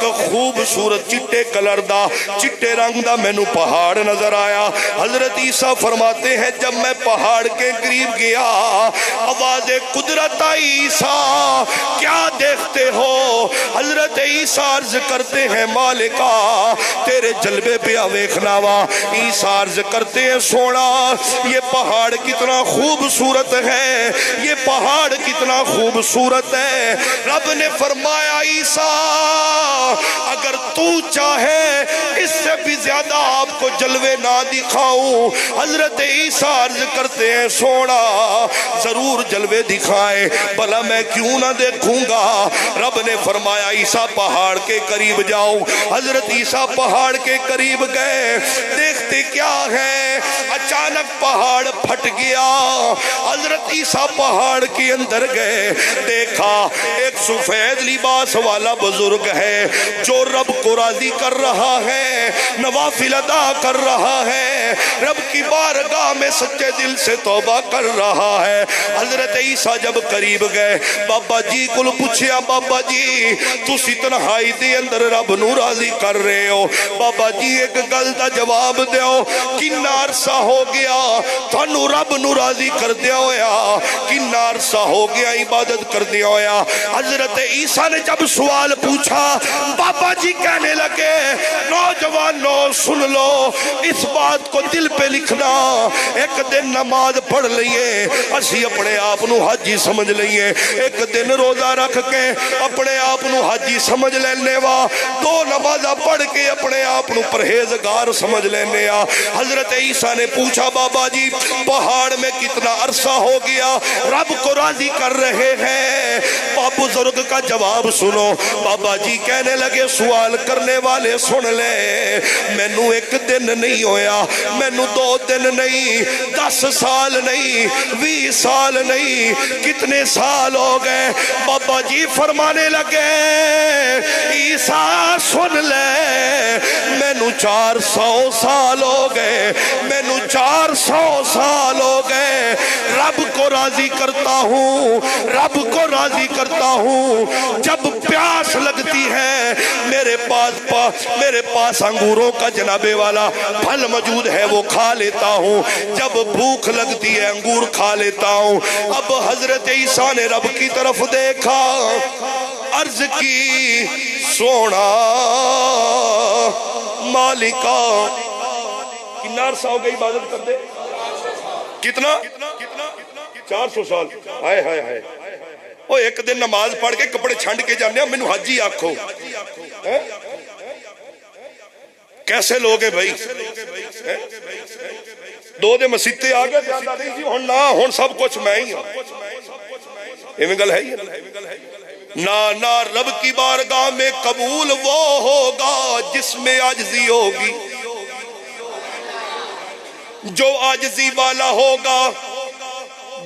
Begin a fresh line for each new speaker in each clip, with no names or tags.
ایک خوبصورت چٹے کلر دا چٹے رنگ دا مینوں پہاڑ نظر آیا۔ حضرت عیسیٰ فرماتے ہیں جب میں پہاڑ کے قریب گیا آواز قدرت آئی، عیسیٰ کیا دیکھتے ہو؟ حضرت عیسیٰ عرض کرتے ہیں مالکا تیرے جلوے پہ ویکھنا وا۔ عیسیٰ عرض کرتے ہیں سونا یہ پہاڑ کتنا خوبصورت ہے، یہ پہاڑ کتنا خوبصورت ہے۔ رب نے فرمایا عیسیٰ اگر تو چاہے اس سے بھی زیادہ آپ کو جلوے نہ دکھاؤں۔ حضرت عیسیٰ عرض کرتے ہیں سونا ضرور جلوے دکھائے، بھلا میں کیوں نہ دیکھوں گا۔ رب نے فرمایا عیسیٰ پہاڑ کے قریب جاؤ۔ حضرت عیسیٰ پہاڑ کے قریب گئے، دیکھتے کیا ہے اچانک پہاڑ پھٹ گیا۔ حضرت عیسیٰ پہاڑ کے اندر گئے، دیکھا ایک سفید لباس والا بزرگ ہے جو رب کو راضی کر رہا ہے، نوافل ادا کر رہا ہے، رب کی بارگاہ میں سچے دل سے توبہ کر رہا ہے۔ حضرت عیسیٰ جب قریب گئے بابا جی کو پوچھیا بابا جی تسی تنہائی دے اندر رب نو راضی کر رہے ہو؟ بابا جی ایک گل دا جواب دیو، کنا عرصہ ہو گیا تھانو رب نو راضی کر دیا ہویا؟ کنا عرصہ ہو گیا عبادت کر دیا ہویا؟ حضرت عیسیٰ نے جب سوال پوچھا بابا جی کہنے لگے نوجوانوں سن لو، اس بات کو دل پہ لکھنا، ایک دن نماز پڑھ لئیے اسی اپنے آپنو حاجی سمجھ لئیے، ایک دن روزہ رکھ کے اپنے آپنو حاجی سمجھ لینے وا، دو نمازہ پڑھ کے اپنے آپنو پرہیزگار سمجھ لینے آ۔ حضرت عیسیٰ نے پوچھا بابا جی پہاڑ میں کتنا عرصہ ہو گیا رب کو راضی کر رہے ہیں؟ بزرگ کا جواب سنو۔ بابا جی کہنے لگے سوال کرنے والے سن لے، مینوں ایک دن نہیں ہویا، مینوں 2 دن نہیں، 10 سال نہیں، 20 سال نہیں، کتنے سال ہو گئے؟ بابا جی فرمانے لگے عیسیٰ سن لے مینوں 400 سال ہو گئے، مینوں 400 سال ہو گئے، رب کو راضی کرتا ہوں، رب کو راضی کرتا ہوں۔ جب پیاس لگتی ہے میرے پاس انگوروں کا جناب والا پھل موجود ہے وہ کھا لیتا ہوں، جب بھوک لگتی ہے انگور کھا لیتا ہوں۔ اب حضرت عیسیٰ نے رب کی طرف دیکھا، عرض کی سونا مالکا کتنا عرصہ ہو گئی عبادت کرتے؟ کتنا؟ 400 سال۔ ہائے ہائے ہائے، وہ ایک دن نماز پڑھ کے کپڑے چھنڈ کے جانے مینوں حاجی آکھو، کیسے لوگ ہیں بھائی؟ 2 دن مسیتے آگے جاندہ نہیں جی ہن نہ ہن سب کچھ میں ہی ہوں، ایویں گل ہے نہ رب کی بارگاہ میں قبول وہ ہوگا جس میں عاجزی ہوگی، جو عاجزی والا ہوگا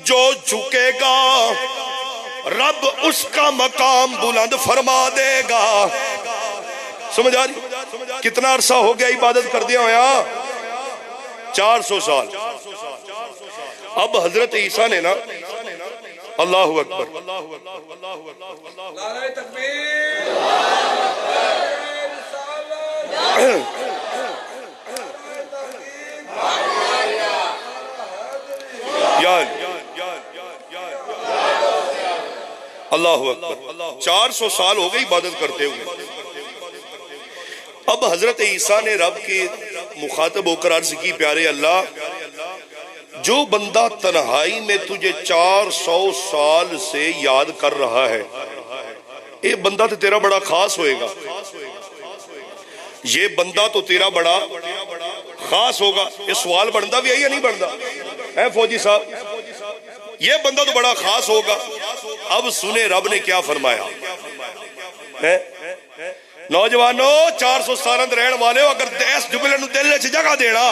جو جھکے گا رب اس کا مقام بلند فرما دے گا۔ سمجھ آ رہی؟ کتنا عرصہ ہو گیا عبادت کر دیا ہویا؟ 400 سال۔ اب حضرت عیسیٰ نے نا اللہ اکبر،
نعرہ تکبیر،
اللہ اکبر، 400 سال ہو گئی عبادت کرتے ہوئے۔ اب حضرت عیسیٰ نے رب کے مخاطب ہو کر عرض کی پیارے اللہ جو بندہ تنہائی میں تجھے 400 سال سے یاد کر رہا ہے یہ بندہ تو تیرا بڑا خاص ہوئے گا، یہ بندہ تو تیرا بڑا خاص ہوگا۔ یہ سوال بڑھتا بھی ہے یا نہیں بڑھتا ہے فوجی صاحب؟ یہ بندہ تو بڑا خاص ہوگا۔ اب سنے رب نے کیا فرمایا؟ نوجوانوں 400 سالند رہن والے ہو، اگر اس جملے نو دل وچ جگہ دینا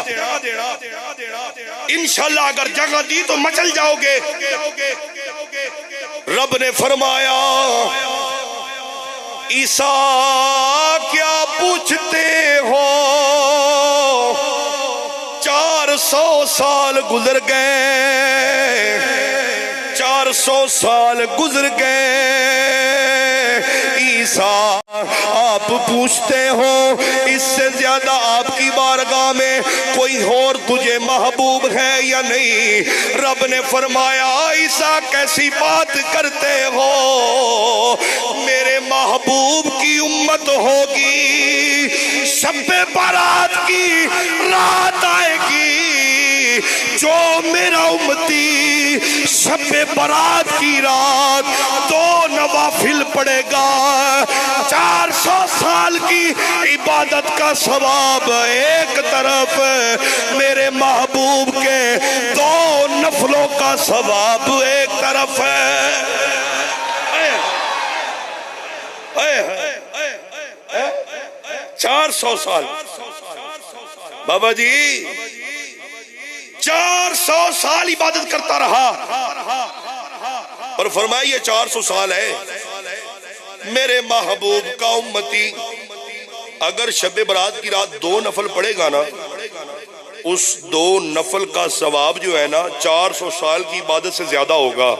انشاءاللہ اگر جگہ دی تو مچل جاؤ گے۔ رب نے فرمایا عیسیٰ کیا پوچھتے ہو، 400 سال گزر گئے، 400 سال گزر گئے، عیسیٰ آپ پوچھتے ہو اس سے زیادہ آپ کی بارگاہ میں کوئی اور تجھے محبوب ہے یا نہیں؟ رب نے فرمایا عیسیٰ کیسی بات کرتے ہو، میرے محبوب کی امت ہوگی، شب برات کی رات آئے گی، جو میرا امتی شب برات کی رات 2 نوافل پڑھے گا، 400 سال کی عبادت کا ثواب ایک طرف، میرے محبوب کے 2 نفلوں کا ثواب ایک طرف ہے۔ 400 سال بابا جی 400 سال عبادت کرتا رہا اور فرمایا یہ 400 سال ہے، میرے محبوب کا امتی اگر شب برات کی رات 2 نفل پڑھے گا نا، اس 2 نفل کا ثواب جو ہے نا 400 سال کی عبادت سے زیادہ ہوگا۔